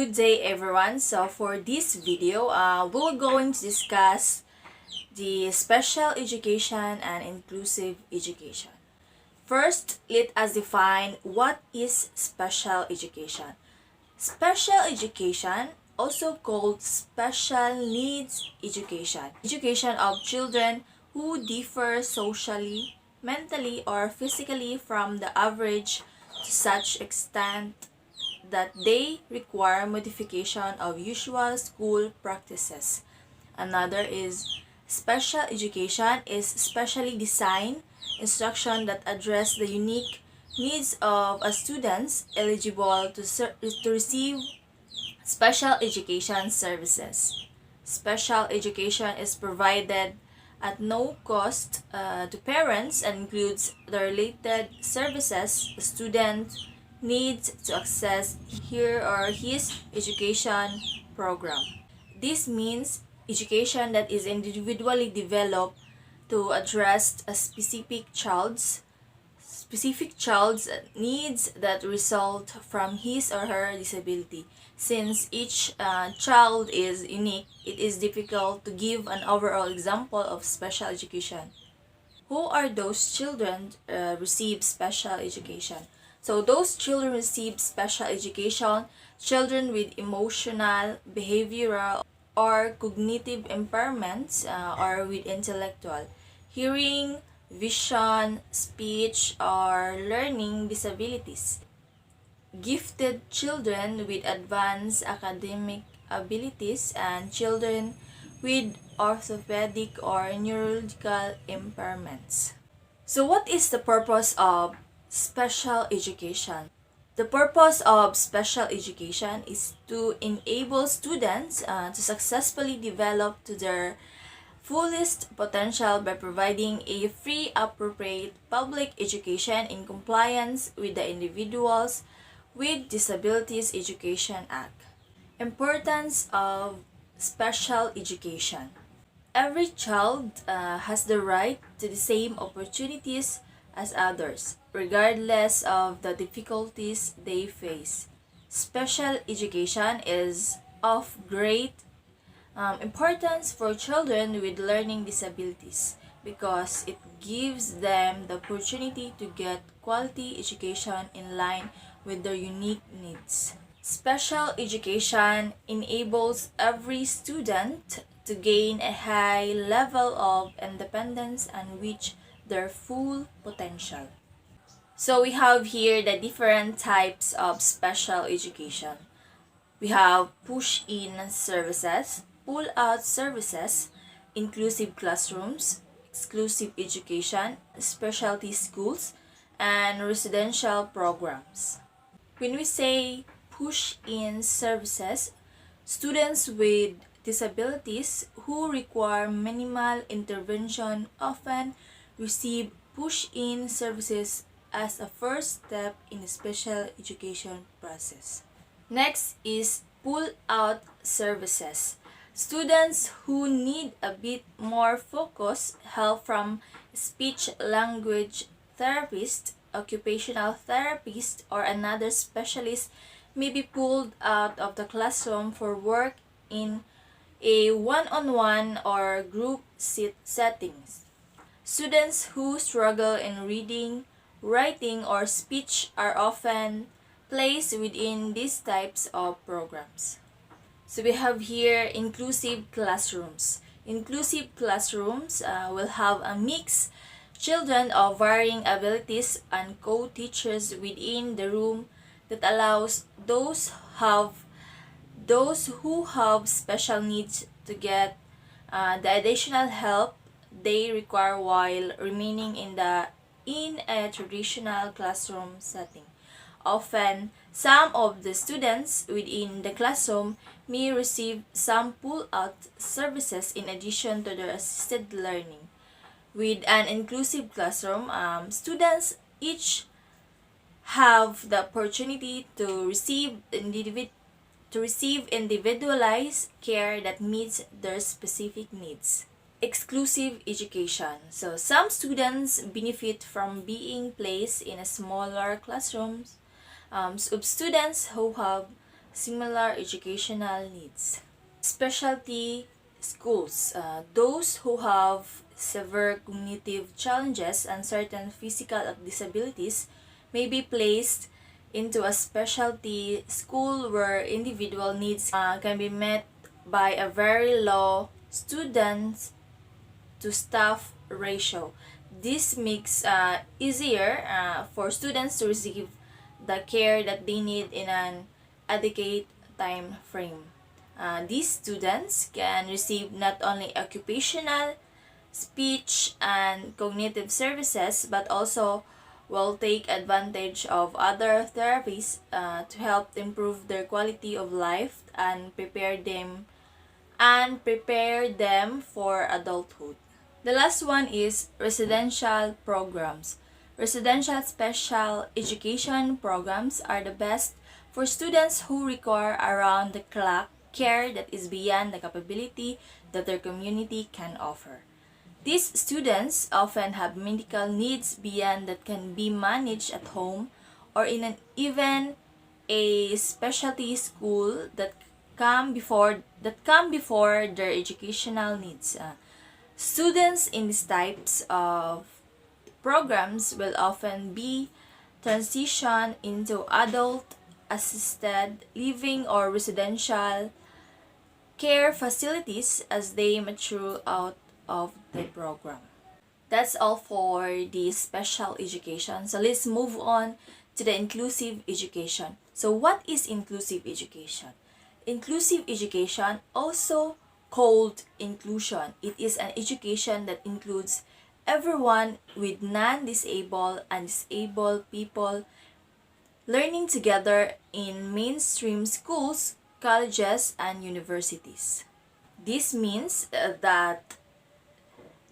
Good day everyone. So for this video, we're going to discuss the special education and inclusive education. First, let us define what is special education. Special education, also called special needs education, education of children who differ socially, mentally, or physically from the average to such extent that they require modification of usual school practices. Another is special education is specially designed instruction that address the unique needs of a students eligible to receive special education services. Special education is provided at no cost to parents and includes the related services the student needs to access her or his education program. This means education that is individually developed to address a specific child's needs that result from his or her disability. Since each child is unique, it is difficult to give an overall example of special education. Who are those children receive special education? So those children receive special education, children with emotional, behavioral, or cognitive impairments or with intellectual, hearing, vision, speech, or learning disabilities. Gifted children with advanced academic abilities and children with orthopedic or neurological impairments. So what is the purpose of special education? The purpose of special education is to enable students to successfully develop to their fullest potential by providing a free, appropriate public education in compliance with the Individuals with Disabilities Education Act. Importance of special education. Every child has the right to the same opportunities as others, regardless of the difficulties they face. Special education is of great importance for children with learning disabilities because it gives them the opportunity to get quality education in line with their unique needs. Special education enables every student to gain a high level of independence and reach their full potential. So we have here the different types of special education. We have push-in services, pull-out services, inclusive classrooms, exclusive education, specialty schools, and residential programs. When we say push-in services, students with disabilities who require minimal intervention often receive push-in services as a first step in the special education process. Next is pull-out services. Students who need a bit more focus, help from speech language therapist, occupational therapist, or another specialist may be pulled out of the classroom for work in a one-on-one or group settings. Students who struggle in reading, writing, or speech are often placed within these types of programs. So we have here inclusive classrooms. Inclusive classrooms will have a mix children of varying abilities and co-teachers within the room that allows those who have special needs to get the additional help they require while remaining in a traditional classroom setting. Often, some of the students within the classroom may receive some pull-out services in addition to their assisted learning. With an inclusive classroom, students each have the opportunity to receive individualized care that meets their specific needs. Exclusive education. So some students benefit from being placed in a smaller classrooms of students who have similar educational needs. Specialty schools, those who have severe cognitive challenges and certain physical disabilities may be placed into a specialty school where individual needs can be met by a very low student to staff ratio. This makes easier for students to receive the care that they need in an adequate time frame. These students can receive not only occupational, speech, and cognitive services but also will take advantage of other therapies to help improve their quality of life and prepare them for adulthood. The last one is residential programs. Residential special education programs are the best for students who require around the clock care that is beyond the capability that their community can offer. These students often have medical needs beyond that can be managed at home or in an even a specialty school that come before their educational needs. Students in these types of programs will often be transitioned into adult assisted living or residential care facilities as they mature out of the program. That's all for the special education. So let's move on to the inclusive education. So what is inclusive education? Inclusive education, also called inclusion, it is an education that includes everyone with non-disabled and disabled people learning together in mainstream schools, colleges, and universities. This means that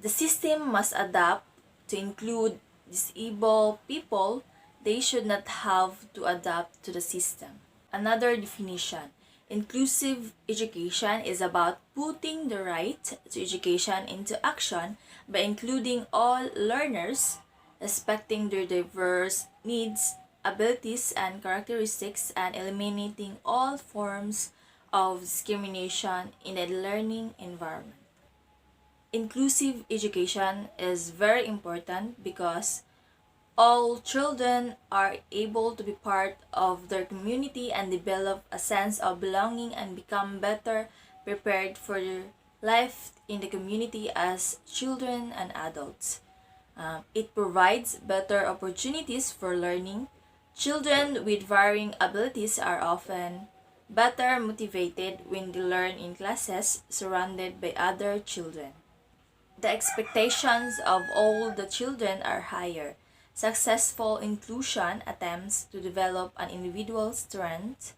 the system must adapt to include disabled people. They should not have to adapt to the system. Another definition: inclusive education is about putting the right to education into action by including all learners, respecting their diverse needs, abilities, and characteristics, and eliminating all forms of discrimination in the learning environment. Inclusive education is very important because all children are able to be part of their community and develop a sense of belonging and become better prepared for their life in the community as children and adults. It provides better opportunities for learning. Children with varying abilities are often better motivated when they learn in classes surrounded by other children. The expectations of all the children are higher. Successful inclusion attempts to develop an individual's strength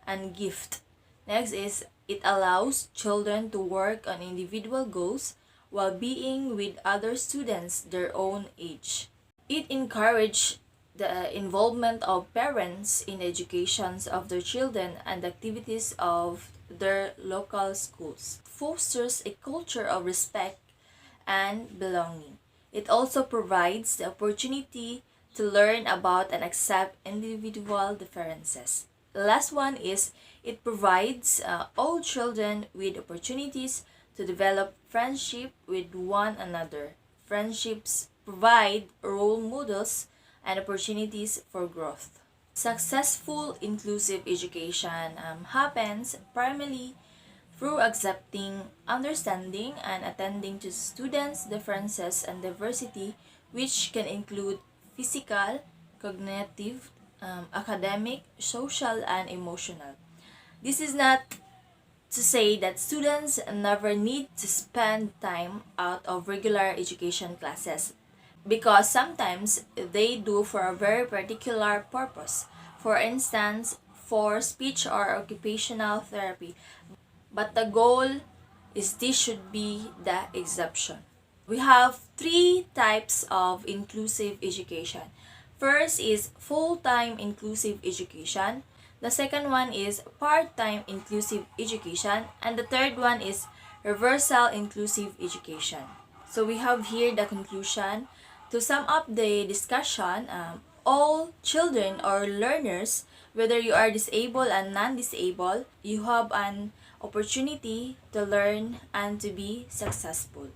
and gift. Next is it allows children to work on individual goals while being with other students their own age. It encourages the involvement of parents in the educations of their children and activities of their local schools. Fosters a culture of respect and belonging. It also provides the opportunity to learn about and accept individual differences. The last one is it provides all children with opportunities to develop friendship with one another. Friendships provide role models and opportunities for growth. Successful inclusive education happens primarily through accepting, understanding, and attending to students' differences and diversity, which can include physical, cognitive, academic, social, and emotional. This is not to say that students never need to spend time out of regular education classes because sometimes they do for a very particular purpose. For instance, for speech or occupational therapy. But the goal is this should be the exception. We have three types of inclusive education. First is full-time inclusive education. The second one is part-time inclusive education. And the third one is reversal inclusive education. So we have here the conclusion. To sum up the discussion, all children or learners Whether you are disabled and non-disabled, you have an opportunity to learn and to be successful.